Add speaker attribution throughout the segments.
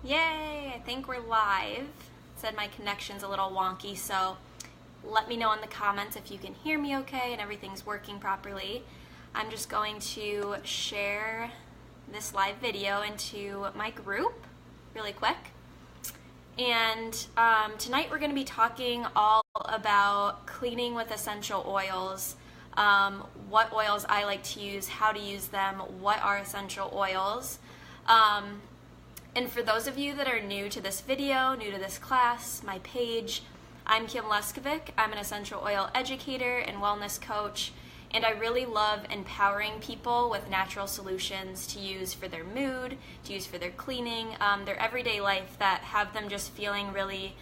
Speaker 1: Yay, I think we're live. It said my connection's a little wonky, so let me know in the comments if you can hear me okay and everything's working properly. I'm just going to share this live video into my group really quick. And tonight we're going to be talking all about cleaning with essential oils, what oils I like to use, how to use them, what are essential oils. And for those of you that are new to this video, new to this class, my page, I'm Kim Leskovic. I'm an essential oil educator and wellness coach, and I really love empowering people with natural solutions to use for their mood, to use for their cleaning, their everyday life, that have them just feeling really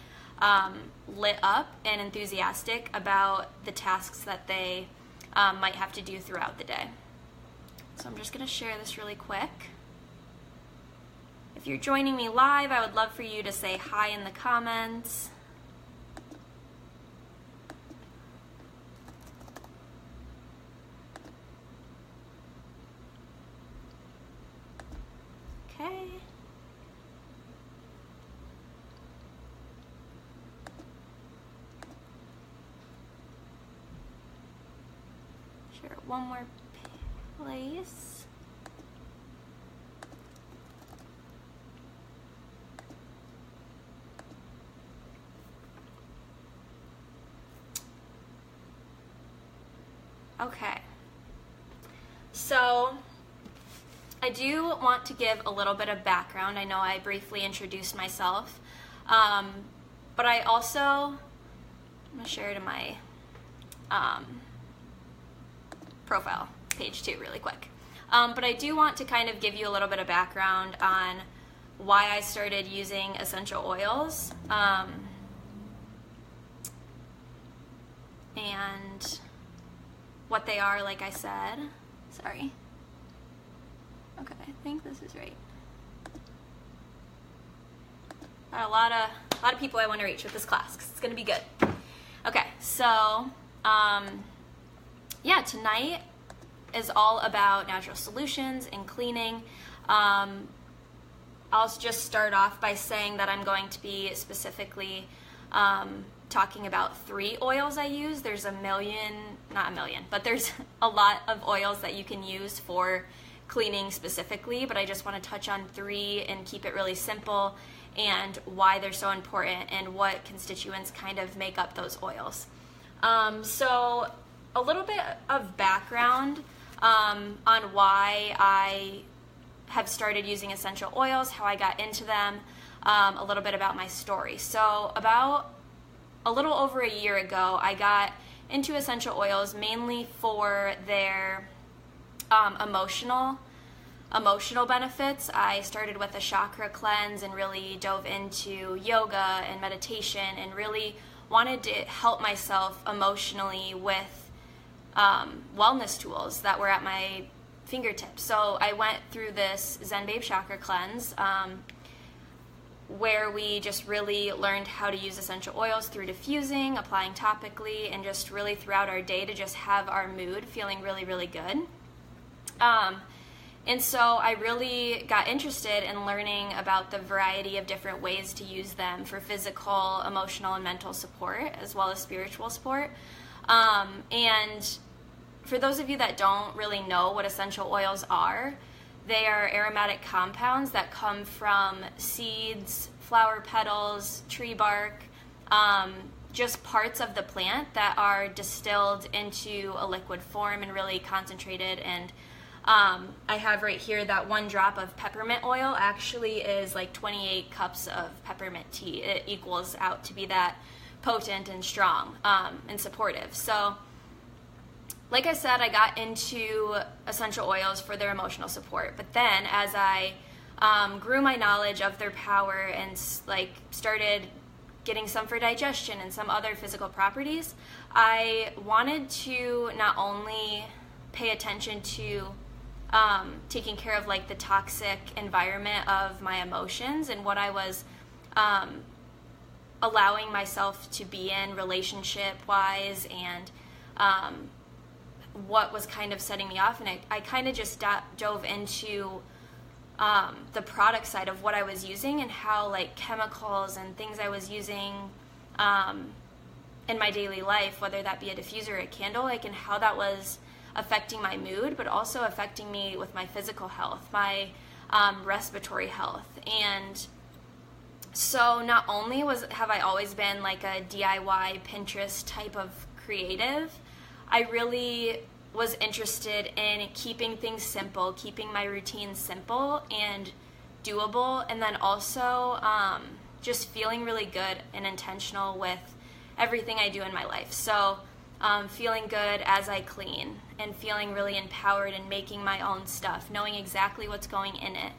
Speaker 1: lit up and enthusiastic about the tasks that they might have to do throughout the day. So I'm just going to share this really quick. If you're joining me live, I would love for you to say hi in the comments. Okay. Share it one more place. Okay, so I do want to give a little bit of background. I know I briefly introduced myself, but I also, I'm going to share it in my profile page too really quick. But I do want to kind of give you a little bit of background on why I started using essential oils, and what they are, like I said. Sorry. Okay, I think this is right. Got a lot of people I want to reach with this class because it's going to be good. Okay, so yeah, tonight is all about natural solutions and cleaning. I'll just start off by saying that I'm going to be specifically talking about 3 oils I use. There's not a million, but there's a lot of oils that you can use for cleaning specifically, but I just want to touch on 3 and keep it really simple, and why they're so important and what constituents kind of make up those oils. So a little bit of background on why I have started using essential oils, how I got into them, a little bit about my story. So about a little over a year ago, I got into essential oils mainly for their emotional benefits. I started with a chakra cleanse and really dove into yoga and meditation and really wanted to help myself emotionally with wellness tools that were at my fingertips. So I went through this Zen Babe chakra cleanse, where we just really learned how to use essential oils through diffusing, applying topically, and just really throughout our day to just have our mood feeling really, really good. And so I really got interested in learning about the variety of different ways to use them for physical, emotional, and mental support, as well as spiritual support. And for those of you that don't really know what essential oils are, they are aromatic compounds that come from seeds, flower petals, tree bark, just parts of the plant that are distilled into a liquid form and really concentrated. And I have right here that 1 drop of peppermint oil actually is like 28 cups of peppermint tea. It equals out to be that potent and strong and supportive. So like I said, I got into essential oils for their emotional support, but then as I grew my knowledge of their power and started getting some for digestion and some other physical properties, I wanted to not only pay attention to taking care of like the toxic environment of my emotions and what I was allowing myself to be in relationship-wise, and what was kind of setting me off. And I kind of just dove into the product side of what I was using and how like chemicals and things I was using in my daily life, whether that be a diffuser or a candle, like, and how that was affecting my mood, but also affecting me with my physical health, my respiratory health. And so not only have I always been like a DIY Pinterest type of creative, I really was interested in keeping things simple, keeping my routine simple and doable, and then also just feeling really good and intentional with everything I do in my life. So feeling good as I clean and feeling really empowered and making my own stuff, knowing exactly what's going in it.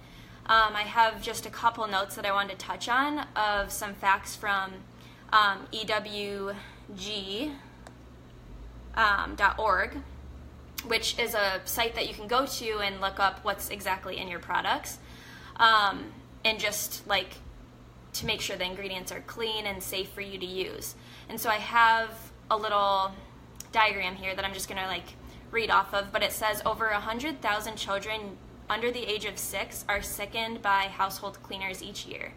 Speaker 1: I have just a couple notes that I wanted to touch on of some facts from EWG.org, which is a site that you can go to and look up what's exactly in your products, and just like to make sure the ingredients are clean and safe for you to use. And so I have a little diagram here that I'm just going to like read off of, but it says over 100,000 children under the age of 6 are sickened by household cleaners each year.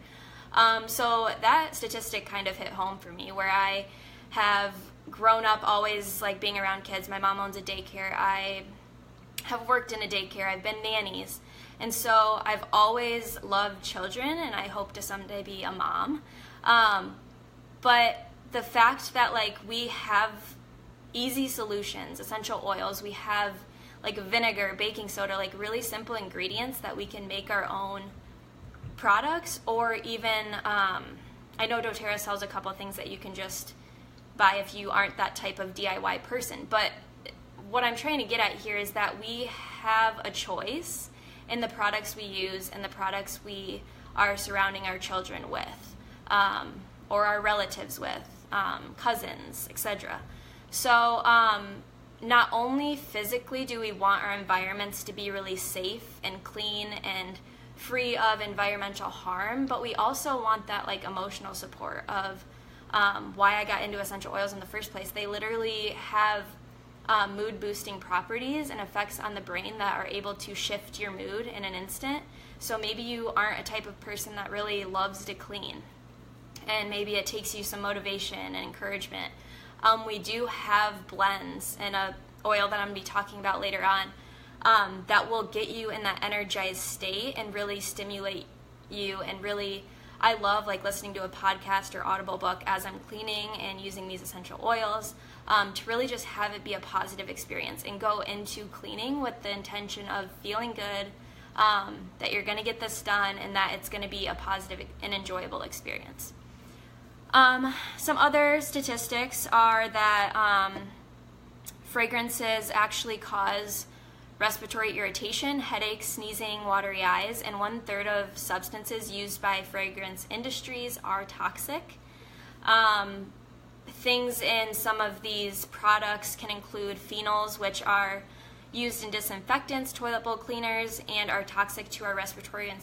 Speaker 1: So that statistic kind of hit home for me, where I have grown up always like being around kids. My mom owns a daycare. I have worked in a daycare. I've been nannies. And so I've always loved children, and I hope to someday be a mom. But the fact that like we have easy solutions, essential oils, we have like vinegar, baking soda, like really simple ingredients that we can make our own products, or even, I know doTERRA sells a couple things that you can just buy if you aren't that type of DIY person. But what I'm trying to get at here is that we have a choice in the products we use and the products we are surrounding our children with, or our relatives with, cousins, etc. So not only physically do we want our environments to be really safe and clean and free of environmental harm, but we also want that like emotional support of why I got into essential oils in the first place. They literally have mood boosting properties and effects on the brain that are able to shift your mood in an instant. So maybe you aren't a type of person that really loves to clean, and maybe it takes you some motivation and encouragement. We do have blends and a oil that I'm going to be talking about later on that will get you in that energized state and really stimulate you. And really, I love like listening to a podcast or Audible book as I'm cleaning and using these essential oils to really just have it be a positive experience and go into cleaning with the intention of feeling good, that you're going to get this done, and that it's going to be a positive and enjoyable experience. Some other statistics are that fragrances actually cause respiratory irritation, headaches, sneezing, watery eyes, and 1/3 of substances used by fragrance industries are toxic. Things in some of these products can include phenols, which are used in disinfectants, toilet bowl cleaners, and are toxic to our respiratory and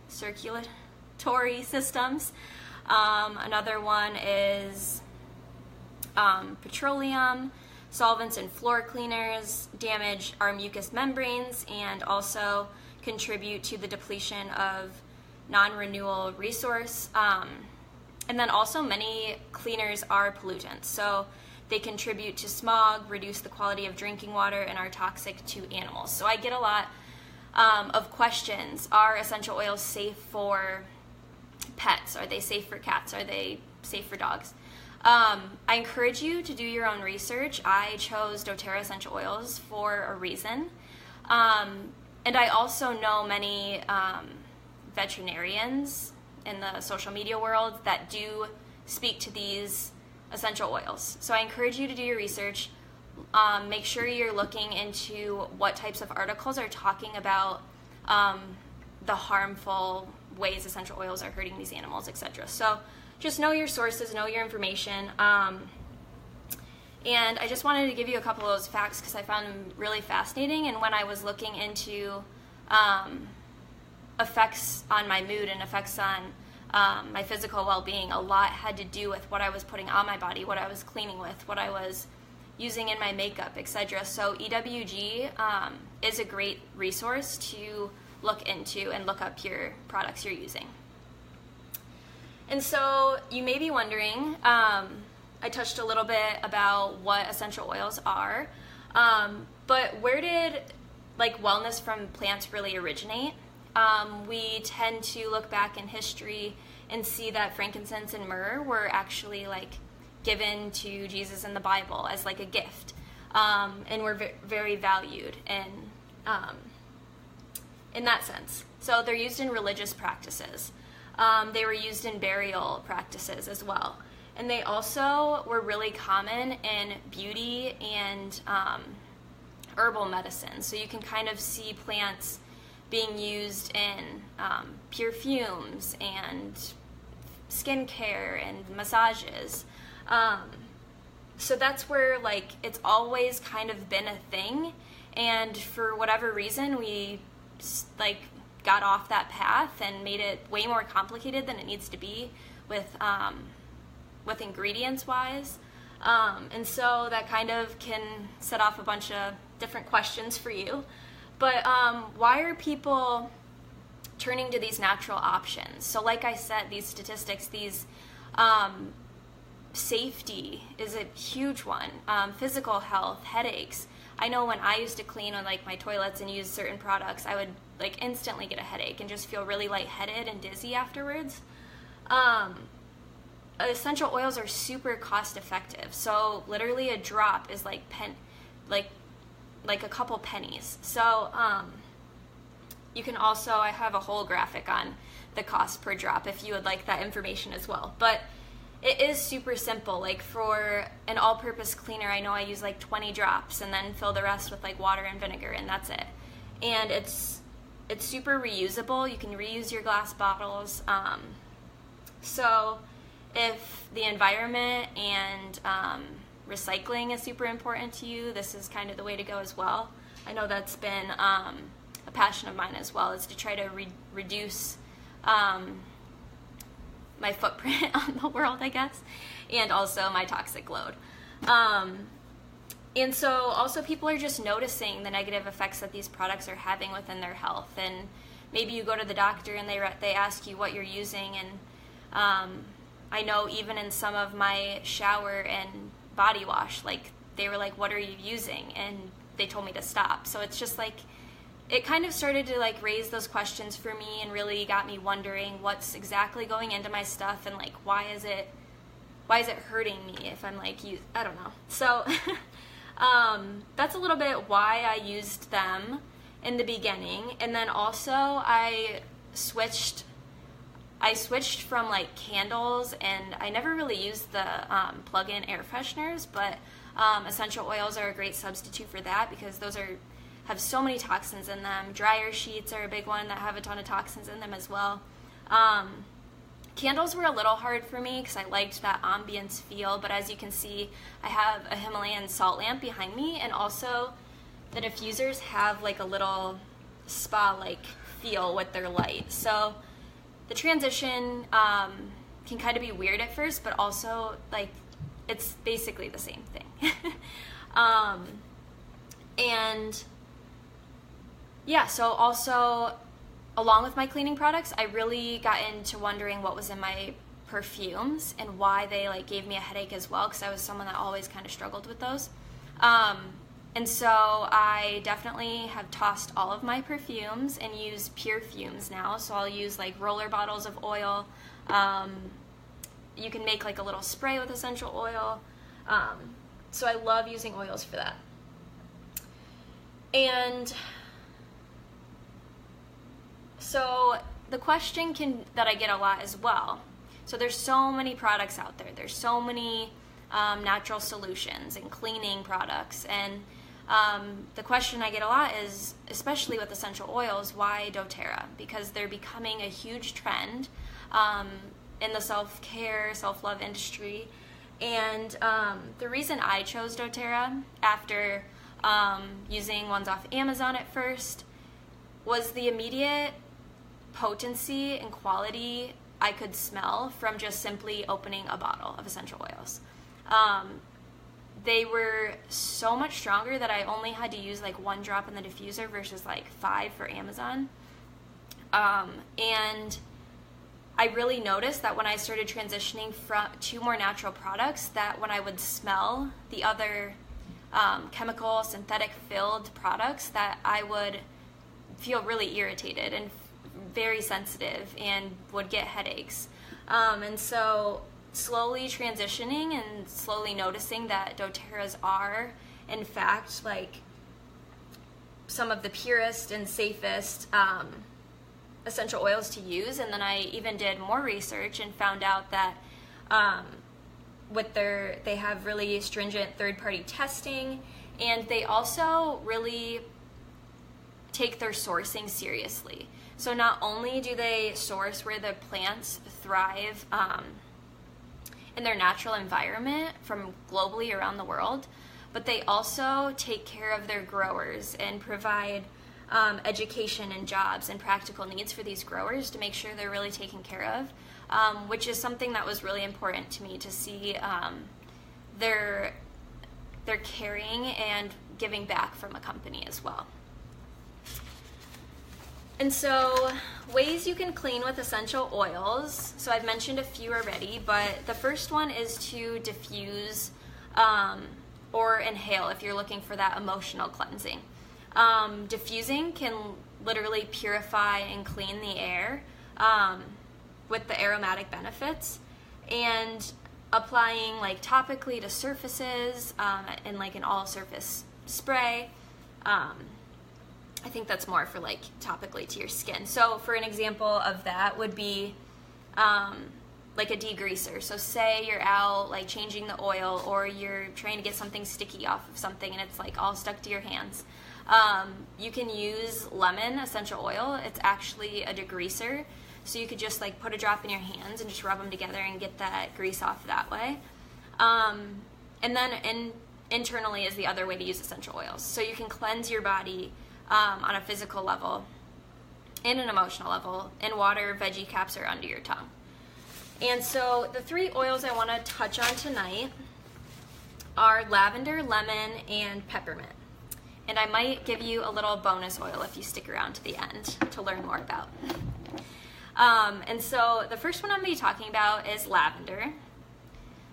Speaker 1: circulatory systems. Another one is petroleum. Solvents and floor cleaners damage our mucous membranes and also contribute to the depletion of non-renewal resource. And then also many cleaners are pollutants. So they contribute to smog, reduce the quality of drinking water, and are toxic to animals. So I get a lot of questions. Are essential oils safe for pets? Are they safe for cats? Are they safe for dogs? I encourage you to do your own research. I chose doTERRA essential oils for a reason. And I also know many veterinarians in the social media world that do speak to these essential oils. So I encourage you to do your research. Make sure you're looking into what types of articles are talking about the harmful ways essential oils are hurting these animals, etc. So just know your sources, know your information. And I just wanted to give you a couple of those facts because I found them really fascinating. And when I was looking into effects on my mood and effects on my physical well-being, a lot had to do with what I was putting on my body, what I was cleaning with, what I was using in my makeup, etc. So EWG is a great resource to look into and look up your products you're using. And so you may be wondering, I touched a little bit about what essential oils are, but where did like wellness from plants really originate? We tend to look back in history and see that frankincense and myrrh were actually like given to Jesus in the Bible as like a gift, and were very valued in that sense. So they're used in religious practices. They were used in burial practices as well. And they also were really common in beauty and herbal medicine. So you can kind of see plants being used in perfumes and skincare and massages. So that's where like it's always kind of been a thing. And for whatever reason, we like got off that path and made it way more complicated than it needs to be with ingredients wise. And so that kind of can set off a bunch of different questions for you. But why are people turning to these natural options? So like I said, these statistics, these safety is a huge one. Physical health, headaches. I know when I used to clean on like my toilets and use certain products, I would like instantly get a headache and just feel really lightheaded and dizzy afterwards. Essential oils are super cost effective. So literally a drop is like a couple pennies. So you can also, I have a whole graphic on the cost per drop if you would like that information as well. But it is super simple. Like for an all-purpose cleaner, I know I use like 20 drops and then fill the rest with like water and vinegar, and that's it. And it's super reusable. You can reuse your glass bottles. So if the environment and recycling is super important to you, this is kind of the way to go as well. I know that's been a passion of mine as well, is to try to reduce my footprint on the world, I guess, and also my toxic load. And so also people are just noticing the negative effects that these products are having within their health. And maybe you go to the doctor and they ask you what you're using, and I know even in some of my shower and body wash, like they were like, what are you using? And they told me to stop. So it's just like, it kind of started to like raise those questions for me and really got me wondering what's exactly going into my stuff, and like why is it hurting me if I'm like I don't know. So that's a little bit why I used them in the beginning. And then also I switched from like candles, and I never really used the plug-in air fresheners, but essential oils are a great substitute for that because those have so many toxins in them. Dryer sheets are a big one that have a ton of toxins in them as well. Candles were a little hard for me because I liked that ambience feel, but as you can see, I have a Himalayan salt lamp behind me, and also the diffusers have like a little spa-like feel with their light. So the transition can kind of be weird at first, but also like it's basically the same thing. And yeah, so also along with my cleaning products, I really got into wondering what was in my perfumes and why they like gave me a headache as well, because I was someone that always kind of struggled with those. And so I definitely have tossed all of my perfumes and use pure fumes now. So I'll use like roller bottles of oil. You can make like a little spray with essential oil. So I love using oils for that. And so the question that I get a lot as well. So there's so many products out there. There's so many natural solutions and cleaning products. And the question I get a lot is, especially with essential oils, why doTERRA? Because they're becoming a huge trend in the self-care, self-love industry. And the reason I chose doTERRA after using ones off Amazon at first was the immediate potency and quality I could smell from just simply opening a bottle of essential oils. They were so much stronger that I only had to use like 1 drop in the diffuser versus like 5 for Amazon. And I really noticed that when I started transitioning to more natural products, that when I would smell the other chemical, synthetic filled products, that I would feel really irritated and very sensitive and would get headaches. And so slowly transitioning and slowly noticing that doTERRAs are, in fact, like some of the purest and safest essential oils to use. And then I even did more research and found out that they have really stringent third-party testing, and they also really take their sourcing seriously. So not only do they source where the plants thrive in their natural environment from globally around the world, but they also take care of their growers and provide education and jobs and practical needs for these growers to make sure they're really taken care of, which is something that was really important to me to see their caring and giving back from a company as well. And so ways you can clean with essential oils. So I've mentioned a few already, but the first one is to diffuse or inhale if you're looking for that emotional cleansing. Diffusing can literally purify and clean the air with the aromatic benefits, and applying like topically to surfaces in like an all-surface spray. I think that's more for like topically to your skin. So for an example of that would be like a degreaser. So say you're out like changing the oil, or you're trying to get something sticky off of something and it's like all stuck to your hands. You can use lemon essential oil. It's actually a degreaser. So you could just like put a drop in your hands and just rub them together and get that grease off that way. And then internally is the other way to use essential oils. So you can cleanse your body on a physical level and an emotional level in water, veggie caps, or under your tongue. And so the 3 oils I want to touch on tonight are lavender, lemon, and peppermint. And I might give you a little bonus oil if you stick around to the end to learn more about. And so the first one I'm going to be talking about is lavender.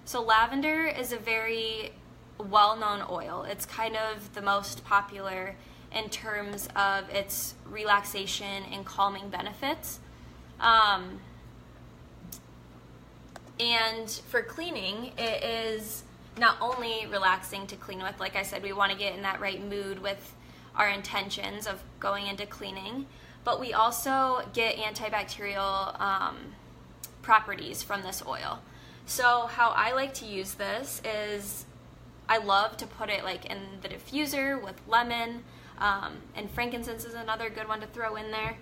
Speaker 1: So lavender is a very well-known oil. It's kind of the most popular in terms of its relaxation and calming benefits. And for cleaning, it is not only relaxing to clean with. Like I said, we want to get in that right mood with our intentions of going into cleaning, but we also get antibacterial properties from this oil. So how I like to use this is I love to put it like in the diffuser with lemon, and frankincense is another good one to throw in there.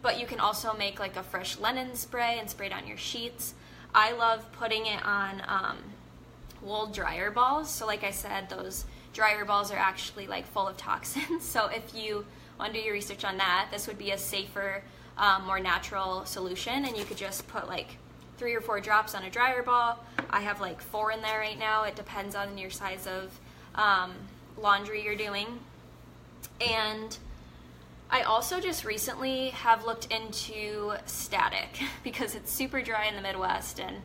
Speaker 1: But you can also make like a fresh linen spray and spray it on your sheets. I love putting it on wool dryer balls. So like I said, those dryer balls are actually like full of toxins. So if you want to do your research on that, this would be a safer, more natural solution. And you could just put like 3 or 4 drops on a dryer ball. I have like 4 in there right now. It depends on your size of laundry you're doing. And I also just recently have looked into static because it's super dry in the Midwest, and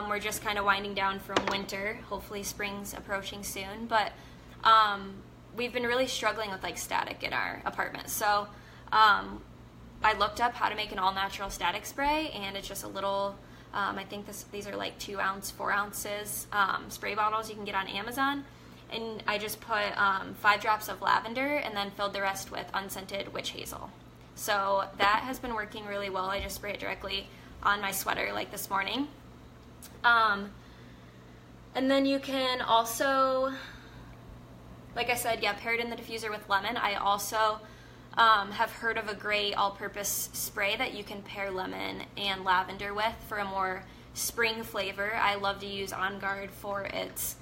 Speaker 1: we're just kind of winding down from winter. Hopefully spring's approaching soon, but we've been really struggling with like static in our apartment. So I looked up how to make an all-natural static spray, and it's just a little, I think these are like 2 ounce, 4 ounces spray bottles you can get on Amazon. And I just put 5 drops of lavender and then filled the rest with unscented witch hazel. So that has been working really well. I just spray it directly on my sweater like this morning. And then you can also, like I said, pair it in the diffuser with lemon. I also have heard of a great all-purpose spray that you can pair lemon and lavender with for a more spring flavor. I love to use On Guard for its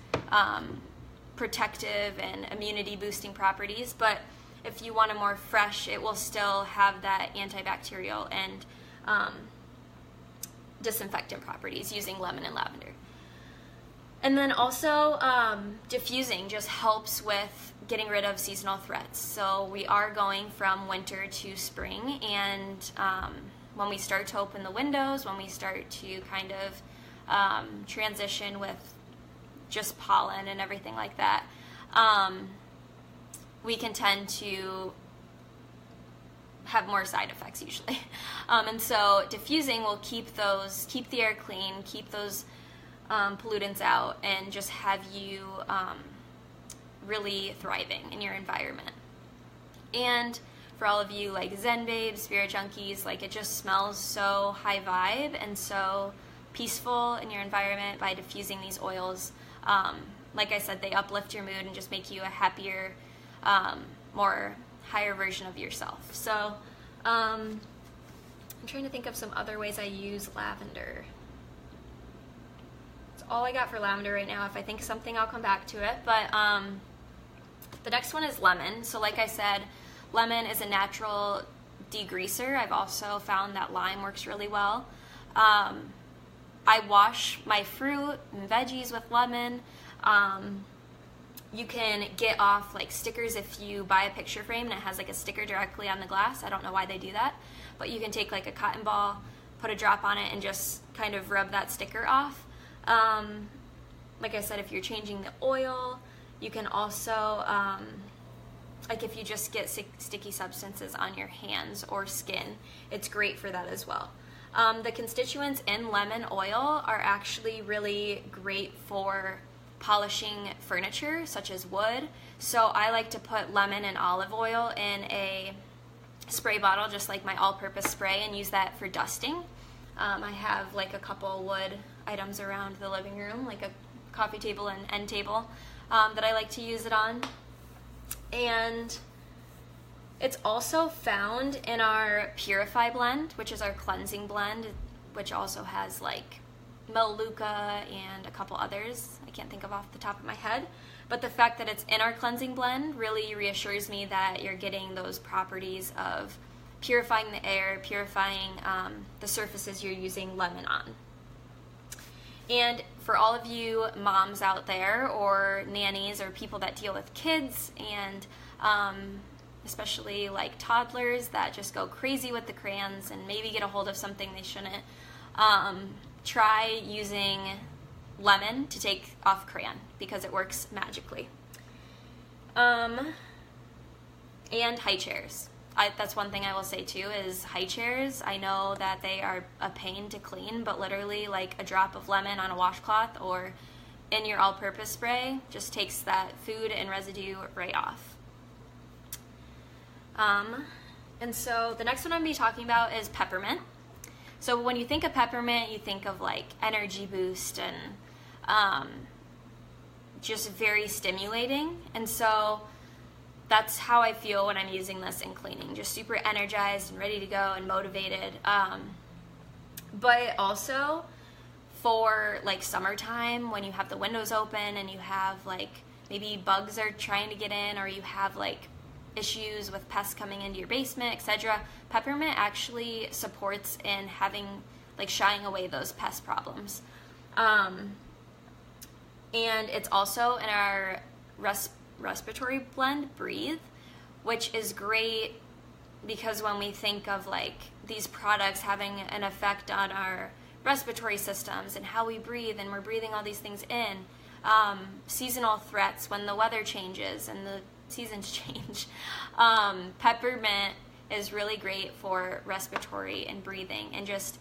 Speaker 1: protective and immunity boosting properties, but if you want a more fresh, it will still have that antibacterial and disinfectant properties using lemon and lavender. And then also diffusing just helps with getting rid of seasonal threats. So we are going from winter to spring, and when we start to open the windows, when we start to kind of transition with just pollen and everything like that, we can tend to have more side effects usually. And so diffusing will keep the air clean, keep those pollutants out, and just have you really thriving in your environment. And for all of you like Zen babes, spirit junkies, like it just smells so high vibe and so peaceful in your environment by diffusing these oils. Like I said, they uplift your mood and just make you a happier, more higher version of yourself. So I'm trying to think of some other ways I use lavender. That's all I got for lavender right now. If I think of something, I'll come back to it. But the next one is lemon. So like I said, lemon is a natural degreaser. I've also found that lime works really well. I wash my fruit and veggies with lemon. You can get off like stickers if you buy a picture frame and it has like a sticker directly on the glass. I don't know why they do that, but you can take like a cotton ball, put a drop on it, and just kind of rub that sticker off. Like I said, if you're changing the oil, you can also, like if you just get sticky substances on your hands or skin, it's great for that as well. The constituents in lemon oil are actually really great for polishing furniture, such as wood. So I like to put lemon and olive oil in a spray bottle, just like my all-purpose spray, and use that for dusting. I have like a couple wood items around the living room, like a coffee table and end table, that I like to use it on. And it's also found in our Purify blend, which is our cleansing blend, which also has like Melaleuca and a couple others I can't think of off the top of my head. But the fact that it's in our cleansing blend really reassures me that you're getting those properties of purifying the air, purifying the surfaces you're using lemon on. And for all of you moms out there, or nannies, or people that deal with kids, and especially like toddlers that just go crazy with the crayons and maybe get a hold of something they shouldn't, try using lemon to take off crayon, because it works magically. And high chairs. That's one thing I will say too, is high chairs. I know that they are a pain to clean, but literally like a drop of lemon on a washcloth or in your all-purpose spray just takes that food and residue right off. And so the next one I'm going to be talking about is peppermint. So when you think of peppermint, you think of like energy boost and just very stimulating. And so that's how I feel when I'm using this in cleaning, just super energized and ready to go and motivated. But also for like summertime, when you have the windows open and you have like maybe bugs are trying to get in, or you have like issues with pests coming into your basement, etc., peppermint actually supports in having like shying away those pest problems. And it's also in our respiratory blend, Breathe, which is great because when we think of like these products having an effect on our respiratory systems and how we breathe, and we're breathing all these things in, seasonal threats when the weather changes and the seasons change, peppermint is really great for respiratory and breathing. And just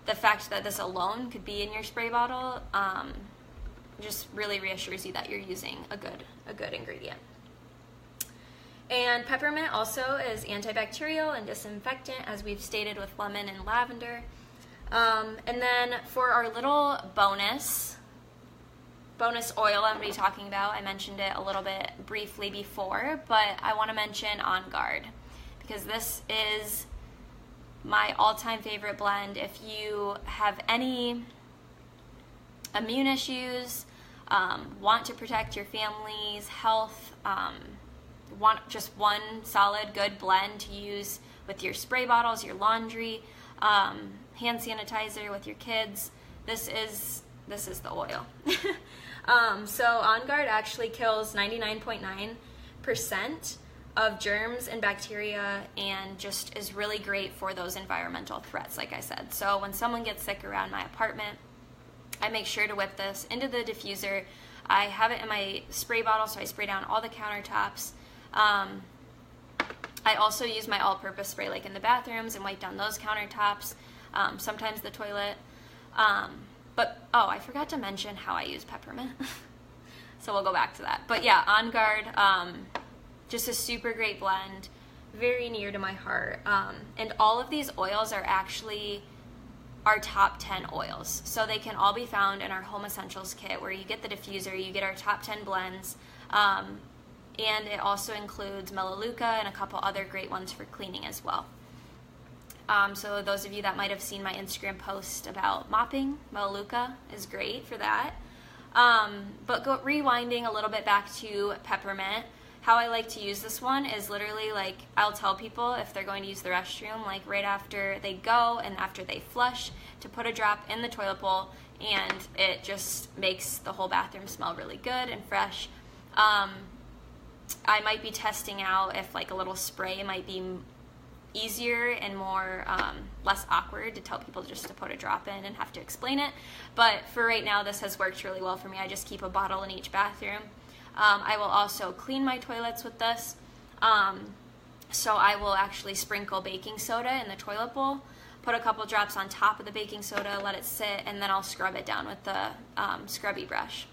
Speaker 1: the fact that this alone could be in your spray bottle just really reassures you that you're using a good ingredient. And peppermint also is antibacterial and disinfectant, as we've stated with lemon and lavender. And then for our little bonus oil I'm going to be talking about, I mentioned it a little bit briefly before, but I want to mention On Guard, because this is my all-time favorite blend. If you have any immune issues, want to protect your family's health, want just one solid good blend to use with your spray bottles, your laundry, hand sanitizer with your kids, this is the oil. So On Guard actually kills 99.9% of germs and bacteria, and just is really great for those environmental threats, like I said. So when someone gets sick around my apartment, I make sure to whip this into the diffuser. I have it in my spray bottle, so I spray down all the countertops. I also use my all-purpose spray like in the bathrooms and wipe down those countertops, sometimes the toilet. But I forgot to mention how I use peppermint. So we'll go back to that. But yeah, On Guard, just a super great blend, very near to my heart. And all of these oils are actually our top 10 oils. So they can all be found in our Home Essentials kit, where you get the diffuser, you get our top 10 blends, and it also includes Melaleuca and a couple other great ones for cleaning as well. So those of you that might have seen my Instagram post about mopping, Melaleuca is great for that. But rewinding a little bit back to peppermint, how I like to use this one is literally like, I'll tell people if they're going to use the restroom, like right after they go and after they flush, to put a drop in the toilet bowl, and it just makes the whole bathroom smell really good and fresh. I might be testing out if like a little spray might be easier and more less awkward to tell people just to put a drop in and have to explain it. But for right now, this has worked really well for me. I just keep a bottle in each bathroom. I will also clean my toilets with this. So I will actually sprinkle baking soda in the toilet bowl, put a couple drops on top of the baking soda, let it sit, and then I'll scrub it down with the scrubby brush.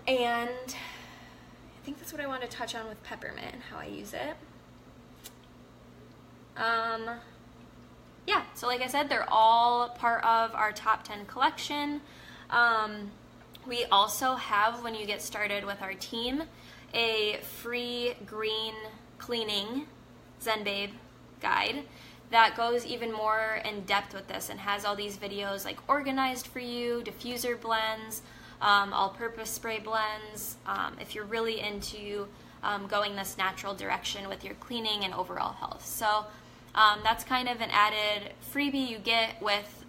Speaker 1: And I think that's what I want to touch on with peppermint and how I use it. Yeah, so like I said, they're all part of our top 10 collection. We also have, when you get started with our team, a free green cleaning Zen Babe guide that goes even more in depth with this and has all these videos like organized for you, diffuser blends, all-purpose spray blends, if you're really into going this natural direction with your cleaning and overall health. So that's kind of an added freebie you get with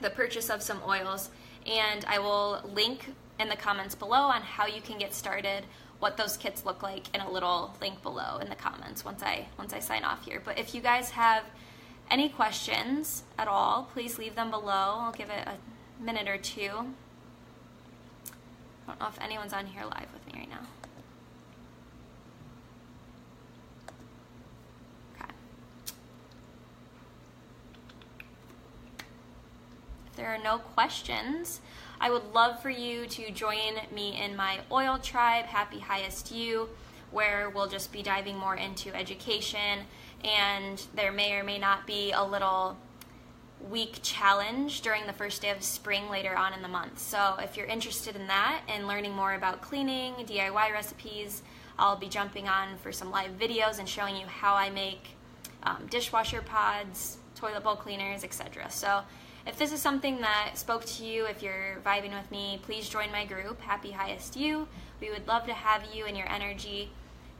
Speaker 1: the purchase of some oils, and I will link in the comments below on how you can get started, what those kits look like, in a little link below in the comments once I sign off here. But if you guys have any questions at all, please leave them below. I'll give it a minute or two. I don't know if anyone's on here live with me right now. If there are no questions, I would love for you to join me in my oil tribe, Happy Highest You, where we'll just be diving more into education, and there may or may not be a little week challenge during the first day of spring later on in the month. So if you're interested in that and learning more about cleaning, DIY recipes, I'll be jumping on for some live videos and showing you how I make dishwasher pods, toilet bowl cleaners, etc. So if this is something that spoke to you, if you're vibing with me, please join my group, Happy Highest You. We would love to have you and your energy.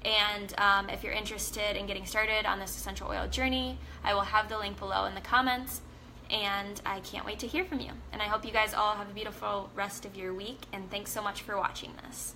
Speaker 1: And if you're interested in getting started on this essential oil journey, I will have the link below in the comments. And I can't wait to hear from you. And I hope you guys all have a beautiful rest of your week. And thanks so much for watching this.